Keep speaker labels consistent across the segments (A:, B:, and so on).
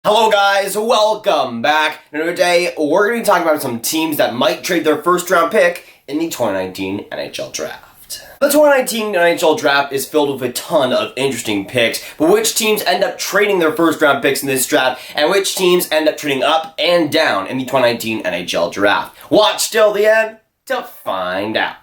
A: Hello guys, welcome back. And today we're going to be talking about some teams that might trade their first round pick in the 2019 NHL Draft. The 2019 NHL Draft is filled with a ton of interesting picks, but which teams end up trading their first round picks in this draft, and which teams end up trading up and down in the 2019 NHL Draft? Watch till the end to find out.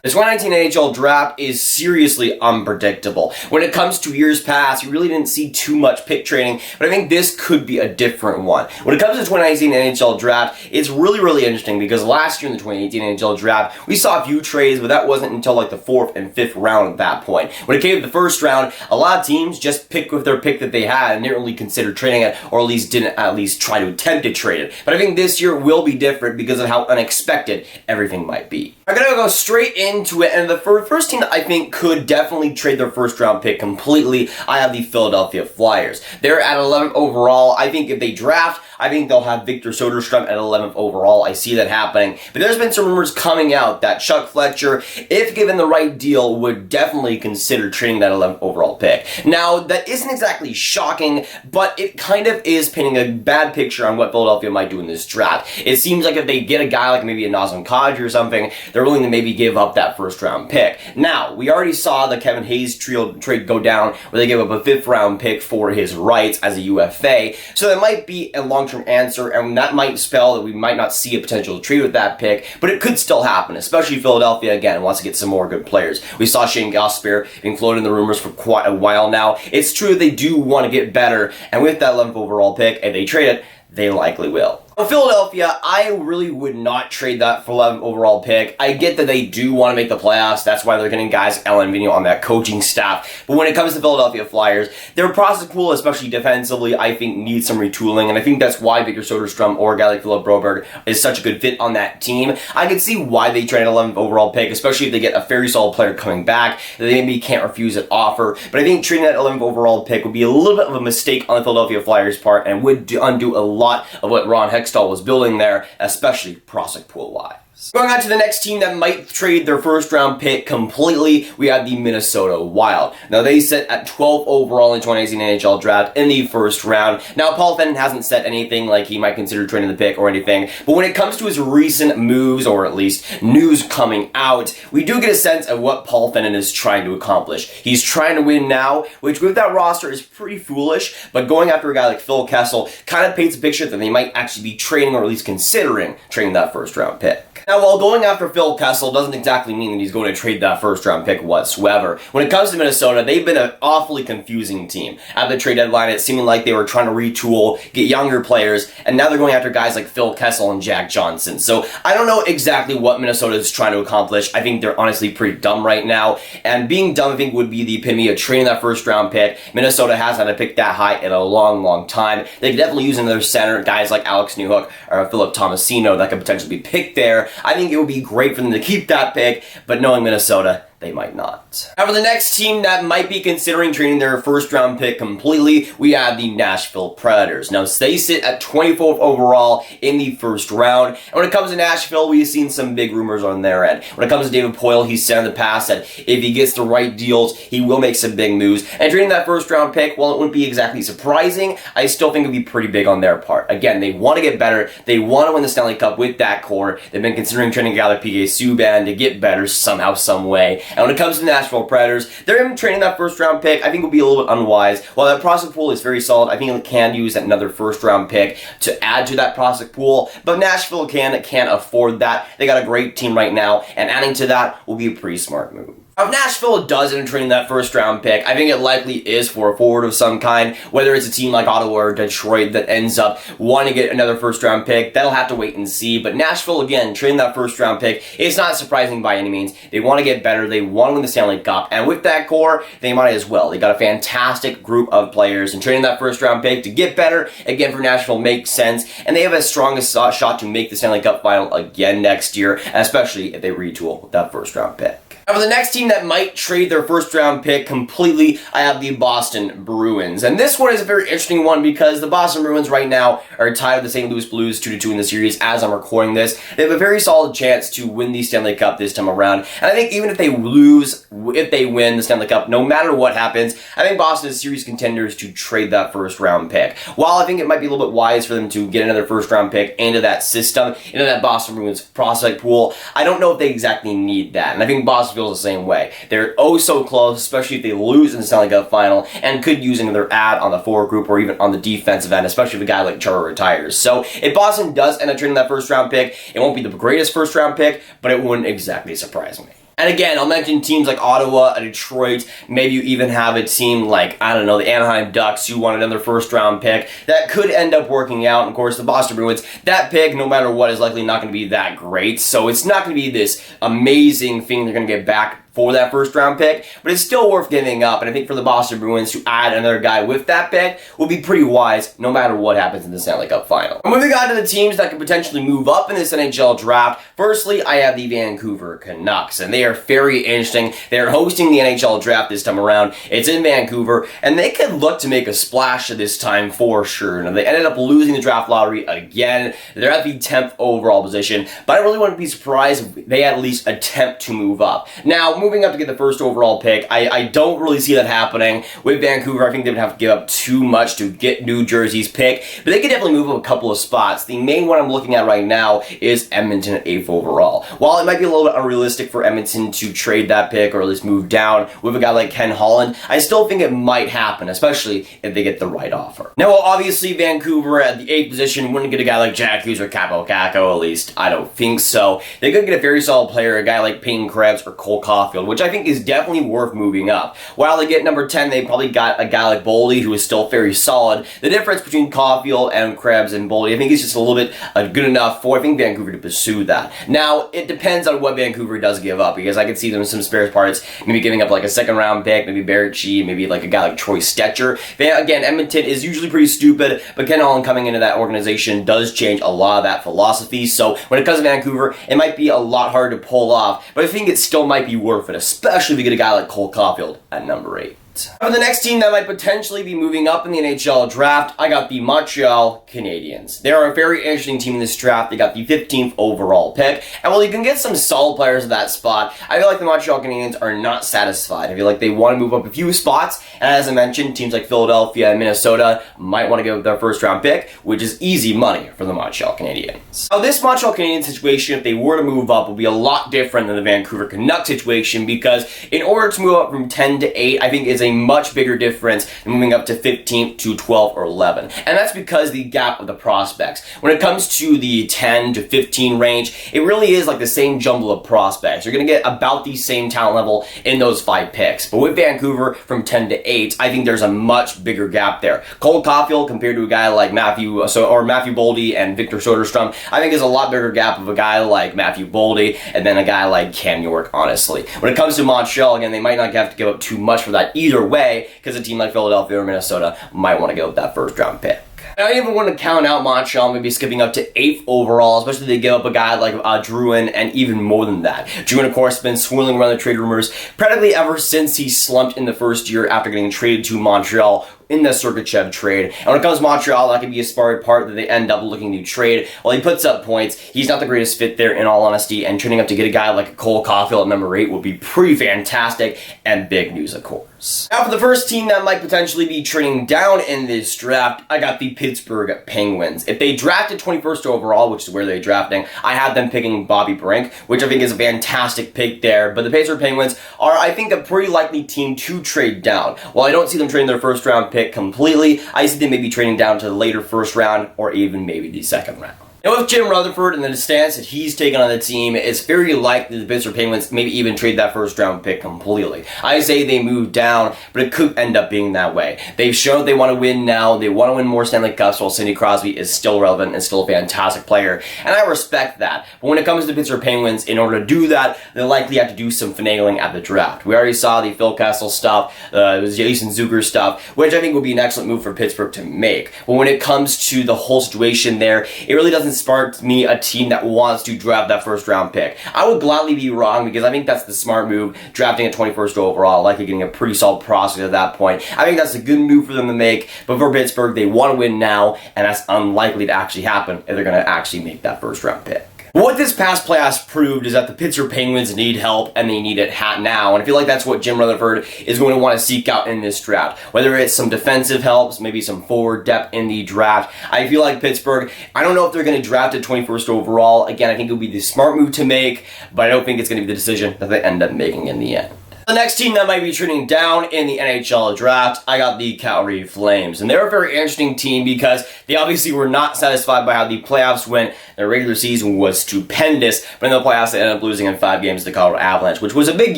A: The 2019 NHL Draft is seriously unpredictable. When it comes to years past, you really didn't see too much pick trading, but I think this could be a different one. When it comes to the 2019 NHL Draft, it's really interesting because last year in the 2018 NHL Draft, we saw a few trades, but that wasn't until like the 4th and 5th round at that point. When it came to the first round, a lot of teams just picked with their pick that they had and didn't really consider trading it, or at least didn't at least try to attempt to trade it. But I think this year will be different because of how unexpected everything might be. I'm gonna go straight into it, and the first team that I think could definitely trade their first round pick completely, I have the Philadelphia Flyers. They're at 11th overall. I think if they draft, I think they'll have Victor Soderstrom at 11th overall. I see that happening. But there's been some rumors coming out that Chuck Fletcher, if given the right deal, would definitely consider trading that 11th overall pick. Now, that isn't exactly shocking, but it kind of is painting a bad picture on what Philadelphia might do in this draft. It seems like if they get a guy like maybe a Nazem Kadri or something, they're willing to maybe give up that first round pick. Now, we already saw the Kevin Hayes trade go down where they gave up a 5th round pick for his rights as a UFA. So that might be a long-term answer, and that might spell that we might not see a potential trade with that pick, but it could still happen, especially Philadelphia, again, wants to get some more good players. We saw Shane Gosper being floated in the rumors for quite a while now. It's true they do want to get better, and with that 11th overall pick, if they trade it, they likely will. For Philadelphia, I really would not trade that for 11th overall pick. I get that they do want to make the playoffs. That's why they're getting guys like Ellen Vigneault on that coaching staff. But when it comes to Philadelphia Flyers, their prospect pool, especially defensively, I think needs some retooling. And I think that's why Victor Soderstrom or a guy like Philip Broberg is such a good fit on that team. I can see why they trade an 11th overall pick, especially if they get a very solid player coming back that they maybe can't refuse an offer. But I think trading that 11th overall pick would be a little bit of a mistake on the Philadelphia Flyers' part and would undo a lot of what Ron Hextall was building there, especially prospect pool-wise. Going on to the next team that might trade their first round pick completely, we have the Minnesota Wild. Now they sit at 12th overall in the 2018 NHL Draft in the first round. Now Paul Fenton hasn't said anything like he might consider trading the pick or anything, but when it comes to his recent moves, or at least news coming out, we do get a sense of what Paul Fenton is trying to accomplish. He's trying to win now, which with that roster is pretty foolish, but going after a guy like Phil Kessel kind of paints a picture that they might actually be trading, or at least considering trading that first round pick. Now, while going after Phil Kessel doesn't exactly mean that he's going to trade that first round pick whatsoever, when it comes to Minnesota, they've been an awfully confusing team. At the trade deadline, it seemed like they were trying to retool, get younger players, and now they're going after guys like Phil Kessel and Jack Johnson. So I don't know exactly what Minnesota is trying to accomplish. I think they're honestly pretty dumb right now, and being dumb I think would be the epitome of trading that first round pick. Minnesota hasn't had a pick that high in a long time. They could definitely use another center, guys like Alex Newhook or Philip Tomasino that could potentially be picked there. I think it would be great for them to keep that pick, but knowing Minnesota, they might not. Now for the next team that might be considering trading their first round pick completely, we have the Nashville Predators. Now they sit at 24th overall in the first round, and when it comes to Nashville, we've seen some big rumors on their end. When it comes to David Poile, he's said in the past that if he gets the right deals, he will make some big moves, and trading that first round pick, while it wouldn't be exactly surprising, I still think it would be pretty big on their part. Again, they want to get better, they want to win the Stanley Cup with that core, they've been considering trading a guy like PK Subban to get better somehow, some way. And when it comes to the Nashville Predators, they're trading that first round pick, I think will be a little bit unwise. While that prospect pool is very solid, I think it can use another first round pick to add to that prospect pool, but Nashville can't afford that. They got a great team right now, and adding to that will be a pretty smart move. If Nashville does end up trading that first round pick, I think it likely is for a forward of some kind, whether it's a team like Ottawa or Detroit that ends up wanting to get another first round pick. That'll have to wait and see, but Nashville, again, trading that first round pick, it's not surprising by any means. They want to get better, they want to win the Stanley Cup, and with that core, they might as well. They got a fantastic group of players, and trading that first round pick to get better, again, for Nashville makes sense, and they have a strongest shot to make the Stanley Cup final again next year, especially if they retool with that first round pick. Now for the next team that might trade their first round pick completely, I have the Boston Bruins. And this one is a very interesting one because the Boston Bruins right now are tied with the St. Louis Blues 2-2 in the series as I'm recording this. They have a very solid chance to win the Stanley Cup this time around. And I think even if they lose, if they win the Stanley Cup, no matter what happens, I think Boston is serious contenders to trade that first round pick. While I think it might be a little bit wise for them to get another first round pick into that system, into that Boston Bruins prospect pool, I don't know if they exactly need that. And I think Boston feels the same way. They're oh so close, especially if they lose in the Stanley Cup final, and could use another ad on the forward group or even on the defensive end, especially if a guy like Chara retires. So if Boston does end up trading that first round pick, it won't be the greatest first round pick, but it wouldn't exactly surprise me. And again, I'll mention teams like Ottawa, Detroit, maybe you even have a team like, I don't know, the Anaheim Ducks who want another first round pick that could end up working out. And of course, the Boston Bruins, that pick, no matter what, is likely not going to be that great. So it's not going to be this amazing thing they're going to get back for that first round pick, but it's still worth giving up. And I think for the Boston Bruins to add another guy with that pick will be pretty wise no matter what happens in the Stanley Cup final. Moving on to the teams that could potentially move up in this NHL draft. Firstly, I have the Vancouver Canucks, and they are very interesting. They're hosting the NHL draft this time around. It's in Vancouver, and they could look to make a splash at this time for sure. Now, they ended up losing the draft lottery again. They're at the 10th overall position, but I really wouldn't be surprised if they at least attempt to move up. Now, moving up to get the first overall pick, I don't really see that happening with Vancouver. I think they would have to give up too much to get New Jersey's pick, but they could definitely move up a couple of spots. The main one I'm looking at right now is Edmonton at 8th overall. While it might be a little bit unrealistic for Edmonton to trade that pick or at least move down with a guy like Ken Holland, I still think it might happen, especially if they get the right offer. Now, obviously, Vancouver at the 8th position wouldn't get a guy like Jack Hughes or Kakko, at least I don't think so. They could get a very solid player, a guy like Peyton Krebs or Cole Caulfield, which I think is definitely worth moving up. While they get number 10, they probably got a guy like Boldy, who is still very solid. The difference between Caulfield and Krebs and Boldy, I think, is just a little bit good enough for, I think, Vancouver to pursue that. Now, it depends on what Vancouver does give up, because I could see them some spare parts, maybe giving up like a second round pick, maybe Barrett Shee, maybe like a guy like Troy Stetcher. Again, Edmonton is usually pretty stupid, but Ken Holland coming into that organization does change a lot of that philosophy. So when it comes to Vancouver, it might be a lot harder to pull off, but I think it still might be worth it, especially if you get a guy like Cole Caulfield at number 8. For the next team that might potentially be moving up in the NHL draft, I got the Montreal Canadiens. They are a very interesting team in this draft. They got the 15th overall pick, and while you can get some solid players at that spot, I feel like the Montreal Canadiens are not satisfied. I feel like they want to move up a few spots, and as I mentioned, teams like Philadelphia and Minnesota might want to give up their first round pick, which is easy money for the Montreal Canadiens. Now, this Montreal Canadiens situation, if they were to move up, will be a lot different than the Vancouver Canucks situation, because in order to move up from 10 to 8, I think is a much bigger difference than moving up to 15 to 12 or 11. And that's because the gap of the prospects. When it comes to the 10 to 15 range, it really is like the same jumble of prospects. You're going to get about the same talent level in those 5 picks. But with Vancouver from 10 to 8, I think there's a much bigger gap there. Cole Caulfield compared to a guy like Matthew Boldy and Victor Soderstrom, I think is a lot bigger gap of a guy like Matthew Boldy and then a guy like Cam York, honestly. When it comes to Montreal, again, they might not have to give up too much for that either way, because a team like Philadelphia or Minnesota might want to go with that first round pick. I don't even want to count out Montreal maybe skipping up to 8th overall, especially if they give up a guy like Drouin, and even more than that. Drouin, of course, has been swirling around the trade rumors practically ever since he slumped in the first year after getting traded to Montreal in the Sergachev trade. And when it comes to Montreal, that could be a sparred part that they end up looking to trade. While he puts up points, he's not the greatest fit there, in all honesty, and trading up to get a guy like Cole Caulfield at number 8 would be pretty fantastic, and big news, of course. Now, for the first team that might potentially be trading down in this draft, I got the Pittsburgh Penguins. If they drafted 21st overall, which is where they're drafting, I have them picking Bobby Brink, which I think is a fantastic pick there. But the Pittsburgh Penguins are, I think, a pretty likely team to trade down. While I don't see them trading their first round pick completely, I see them maybe trading down to the later first round or even maybe the second round. Now, with Jim Rutherford and the stance that he's taken on the team, it's very likely the Pittsburgh Penguins maybe even trade that first round pick completely. I say they move down, but it could end up being that way. They've shown they want to win now. They want to win more Stanley Cups, while Sidney Crosby is still relevant and still a fantastic player, and I respect that. But when it comes to the Pittsburgh Penguins, in order to do that, they'll likely have to do some finagling at the draft. We already saw the Phil Kessel stuff, the Jason Zucker stuff, which I think would be an excellent move for Pittsburgh to make. But when it comes to the whole situation there, it really doesn't spark me a team that wants to draft that first round pick. I would gladly be wrong because I think that's the smart move, drafting at 21st overall, likely getting a pretty solid prospect at that point. I think that's a good move for them to make, but for Pittsburgh, they want to win now, and that's unlikely to actually happen if they're going to actually make that first round pick. What this past playoffs proved is that the Pittsburgh Penguins need help, and they need it now, and I feel like that's what Jim Rutherford is going to want to seek out in this draft. Whether it's some defensive helps, maybe some forward depth in the draft. I feel like Pittsburgh, I don't know if they're going to draft at 21st overall. Again, I think it would be the smart move to make, but I don't think it's going to be the decision that they end up making in the end. The next team that might be trending down in the NHL draft, I got the Calgary Flames. And they're a very interesting team because they obviously were not satisfied by how the playoffs went. Their regular season was stupendous, but in the playoffs they ended up losing in 5 games to the Colorado Avalanche, which was a big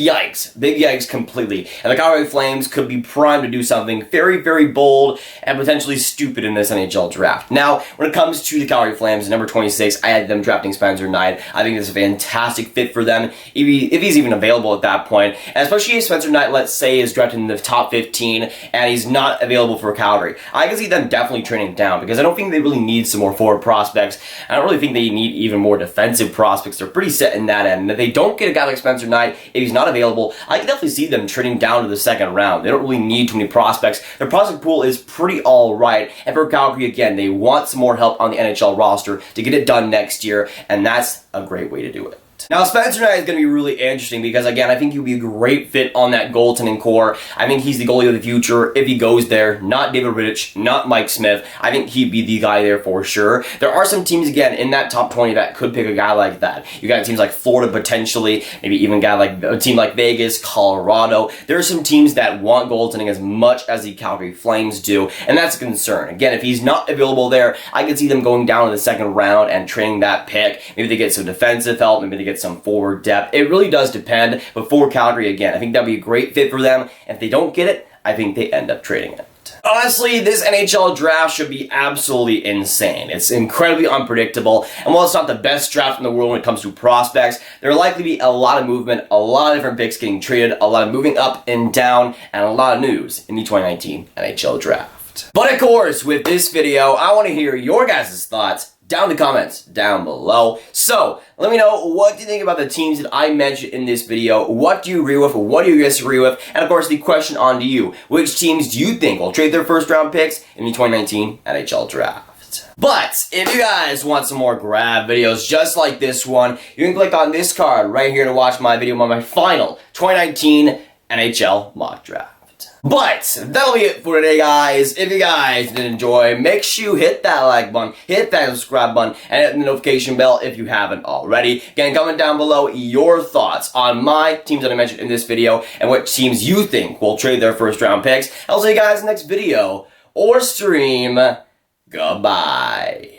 A: yikes completely. And the Calgary Flames could be primed to do something very, very bold and potentially stupid in this NHL draft. Now, when it comes to the Calgary Flames, number 26, I had them drafting Spencer Knight. I think this is a fantastic fit for them, if he's even available at that point. And especially if Spencer Knight, let's say, is drafted in the top 15 and he's not available for Calgary. I can see them definitely trending down because I don't think they really need some more forward prospects. I don't really think they need even more defensive prospects. They're pretty set in that end. And if they don't get a guy like Spencer Knight, if he's not available, I can definitely see them trending down to the second round. They don't really need too many prospects. Their prospect pool is pretty alright. And for Calgary, again, they want some more help on the NHL roster to get it done next year, and that's a great way to do it. Now, Spencer Knight is going to be really interesting because, again, I think he'll be a great fit on that goaltending core. I think he's the goalie of the future if he goes there. Not David Rittich, not Mike Smith. I think he'd be the guy there for sure. There are some teams, again, in that top 20 that could pick a guy like that. You got teams like Florida potentially, maybe even a team like Vegas, Colorado. There are some teams that want goaltending as much as the Calgary Flames do, and that's a concern. Again, if he's not available there, I could see them going down in the second round and trading that pick. Maybe they get some defensive help, maybe they get some forward depth. It really does depend, but for Calgary, again, I think that'd be a great fit for them. If they don't get it, I think they end up trading it. Honestly, this NHL draft should be absolutely insane. It's incredibly unpredictable, and while it's not the best draft in the world when it comes to prospects, there will likely be a lot of movement, a lot of different picks getting traded, a lot of moving up and down, and a lot of news in the 2019 NHL draft. But of course, with this video, I want to hear your guys' thoughts down in the comments down below. So, let me know what you think about the teams that I mentioned in this video. What do you agree with? What do you disagree with? And of course, the question on to you. Which teams do you think will trade their first round picks in the 2019 NHL draft? But, if you guys want some more Grav videos just like this one, you can click on this card right here to watch my video on my final 2019 NHL mock draft. But that'll be it for today, guys. If you guys did enjoy, make sure you hit that like button, hit that subscribe button, and hit the notification bell if you haven't already. Again, comment down below your thoughts on my teams that I mentioned in this video and what teams you think will trade their first round picks. I'll see you guys in the next video or stream. Goodbye.